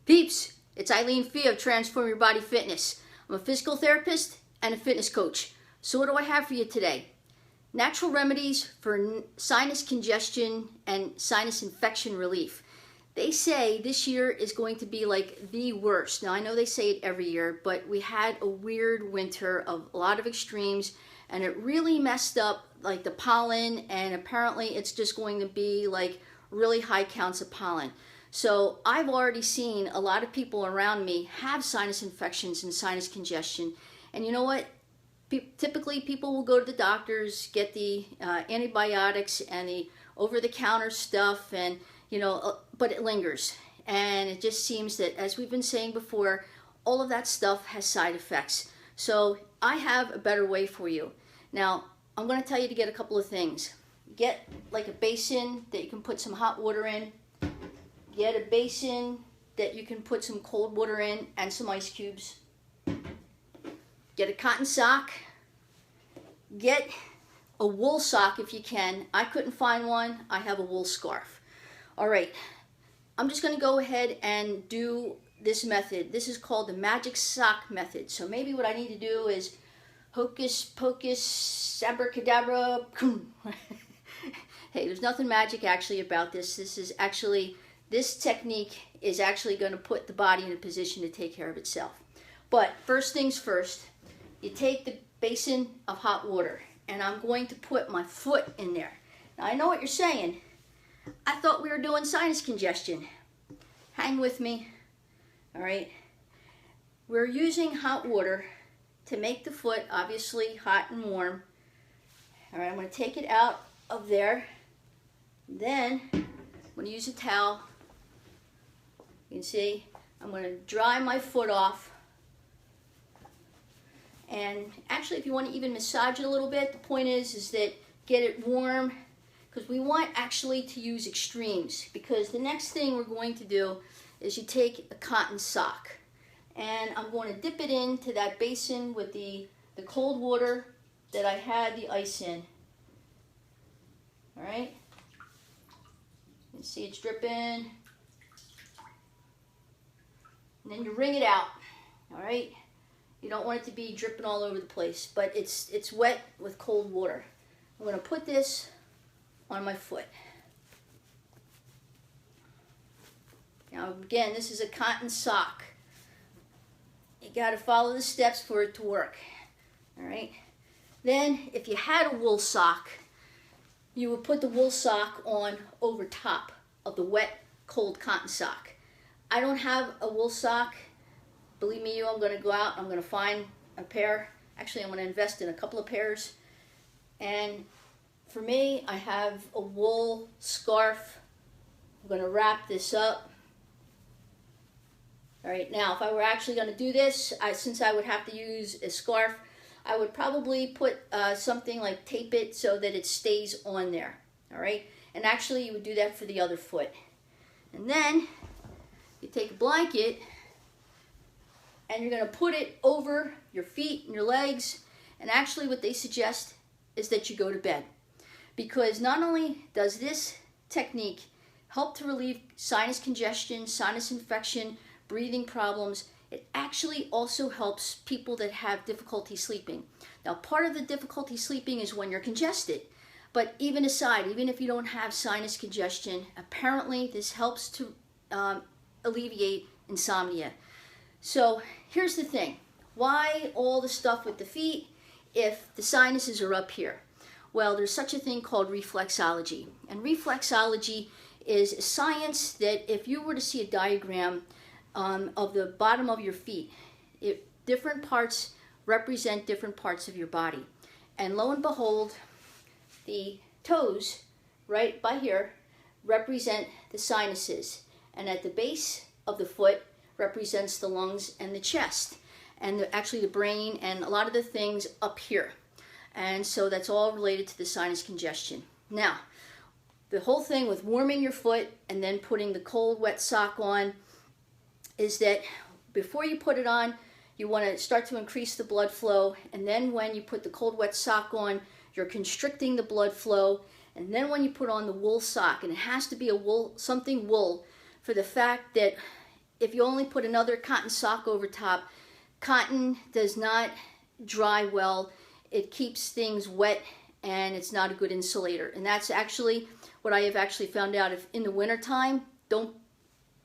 Peeps, it's Eileen Fee of Transform Your Body Fitness. I'm a physical therapist and a fitness coach. So what do I have for you today? Natural remedies for sinus congestion and sinus infection relief. They say this year is going to be like the worst. Now I know they say it every year, but we had a weird winter of a lot of extremes, and it really messed up like the pollen, and apparently it's just going to be like really high counts of pollen. So I've already seen a lot of people around me have sinus infections and sinus congestion. And you know what? Typically people will go to the doctors, get the antibiotics and the over-the-counter stuff, and but it lingers. And it just seems that, as we've been saying before, all of that stuff has side effects. So I have a better way for you. Now, I'm going to tell you to get a couple of things. Get like a basin that you can put some hot water in. Get a basin that you can put some cold water in and some ice cubes. Get a cotton sock. Get a wool sock if you can. I couldn't find one. I have a wool scarf. All right, I'm just going to go ahead and do this method. This is called the magic sock method. So maybe what I need to do is hocus pocus abracadabra. Hey, there's nothing magic actually about this. This technique is actually going to put the body in a position to take care of itself. But first things first, you take the basin of hot water, and I'm going to put my foot in there. Now I know what you're saying. I thought we were doing sinus congestion. Hang with me. All right. We're using hot water to make the foot obviously hot and warm. All right, I'm going to take it out of there. Then I'm going to use a towel. You can see I'm going to dry my foot off. And actually, if you want to even massage it a little bit, the point is that get it warm, because we want actually to use extremes. Because the next thing we're going to do is you take a cotton sock, and I'm going to dip it into that basin with the cold water that I had the ice in. All right, you can see it's dripping. And then you wring it out. All right, you don't want it to be dripping all over the place, but it's wet with cold water. I'm going to put this on my foot. Now again, this is a cotton sock. You got to follow the steps for it to work. All right. Then if you had a wool sock, you would put the wool sock on over top of the wet, cold cotton sock. I don't have a wool sock. Believe me, I'm going to go out, I'm going to find a pair. Actually, I'm going to invest in a couple of pairs. And for me, I have a wool scarf. I'm going to wrap this up. All right, now if I were actually going to do this, since I would have to use a scarf, I would probably put something like tape it so that it stays on there. All right, and actually you would do that for the other foot. And then you take a blanket and you're going to put it over your feet and your legs. And actually what they suggest is that you go to bed. Because not only does this technique help to relieve sinus congestion, sinus infection, breathing problems, it actually also helps people that have difficulty sleeping. Now, part of the difficulty sleeping is when you're congested. But even aside, even if you don't have sinus congestion, apparently this helps to alleviate insomnia. So here's the thing. Why all the stuff with the feet if the sinuses are up here? Well, there's such a thing called reflexology. And reflexology is a science that if you were to see a diagram of the bottom of your feet, different parts represent different parts of your body. And lo and behold, the toes right by here represent the sinuses. And at the base of the foot represents the lungs and the chest, and actually the brain and a lot of the things up here. And so that's all related to the sinus congestion. Now, the whole thing with warming your foot and then putting the cold wet sock on is that before you put it on, you want to start to increase the blood flow, and then when you put the cold wet sock on, you're constricting the blood flow. And then when you put on the wool sock, and it has to be a wool, something wool, for the fact that if you only put another cotton sock over top, cotton does not dry well. It keeps things wet and it's not a good insulator. And that's actually what I have actually found out. If in the wintertime, don't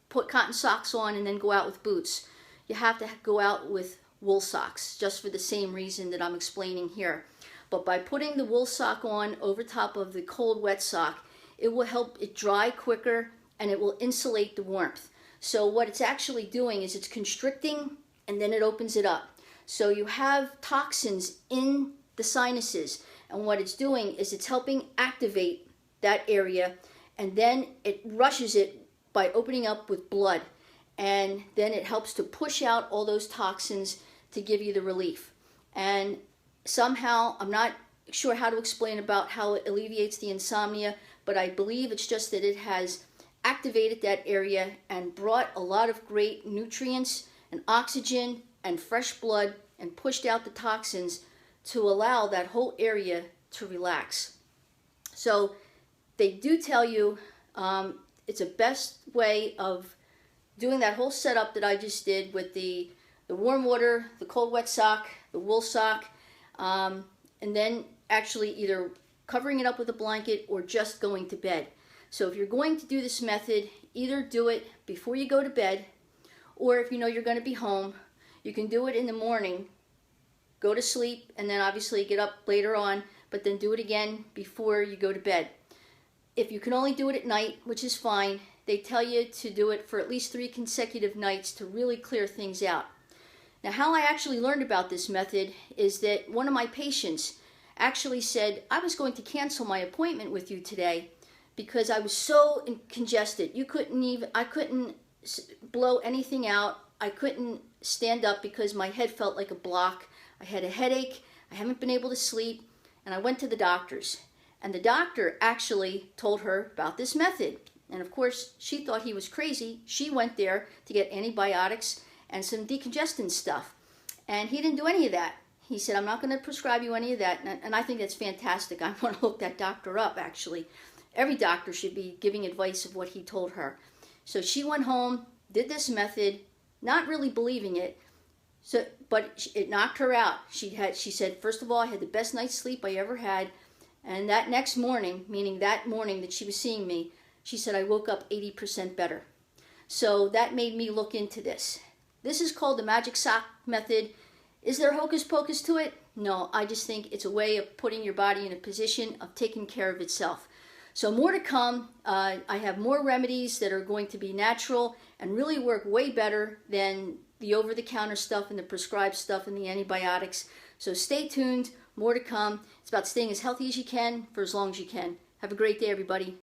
put cotton socks on and then go out with boots. You have to go out with wool socks, just for the same reason that I'm explaining here. But by putting the wool sock on over top of the cold wet sock, it will help it dry quicker and it will insulate the warmth. So what it's actually doing is it's constricting and then it opens it up. So you have toxins in the sinuses, and what it's doing is it's helping activate that area, and then it rushes it by opening up with blood, and then it helps to push out all those toxins to give you the relief. And somehow, I'm not sure how to explain about how it alleviates the insomnia, but I believe it's just that it has activated that area and brought a lot of great nutrients and oxygen and fresh blood and pushed out the toxins to allow that whole area to relax. So they do tell you it's a best way of doing that whole setup that I just did with the warm water, the cold wet sock, the wool sock, and then actually either covering it up with a blanket or just going to bed. So if you're going to do this method, either do it before you go to bed, or if you know you're going to be home, you can do it in the morning, go to sleep, and then obviously get up later on, but then do it again before you go to bed. If you can only do it at night, which is fine, they tell you to do it for at least 3 consecutive nights to really clear things out. Now, how I actually learned about this method is that one of my patients actually said, I was going to cancel my appointment with you today because I was so congested. I couldn't blow anything out. I couldn't stand up because my head felt like a block. I had a headache. I haven't been able to sleep. And I went to the doctor's. And the doctor actually told her about this method. And of course, she thought he was crazy. She went there to get antibiotics and some decongestant stuff. And he didn't do any of that. He said, I'm not going to prescribe you any of that. And I think that's fantastic. I want to look that doctor up, actually. Every doctor should be giving advice of what he told her. So she went home, did this method, not really believing it. But it knocked her out. She said, first of all, I had the best night's sleep I ever had. And that next morning, meaning that morning that she was seeing me, she said, I woke up 80% better. So that made me look into this. This is called the magic sock method. Is there hocus pocus to it? No, I just think it's a way of putting your body in a position of taking care of itself. So more to come. I have more remedies that are going to be natural and really work way better than the over-the-counter stuff and the prescribed stuff and the antibiotics. So stay tuned. More to come. It's about staying as healthy as you can for as long as you can. Have a great day, everybody.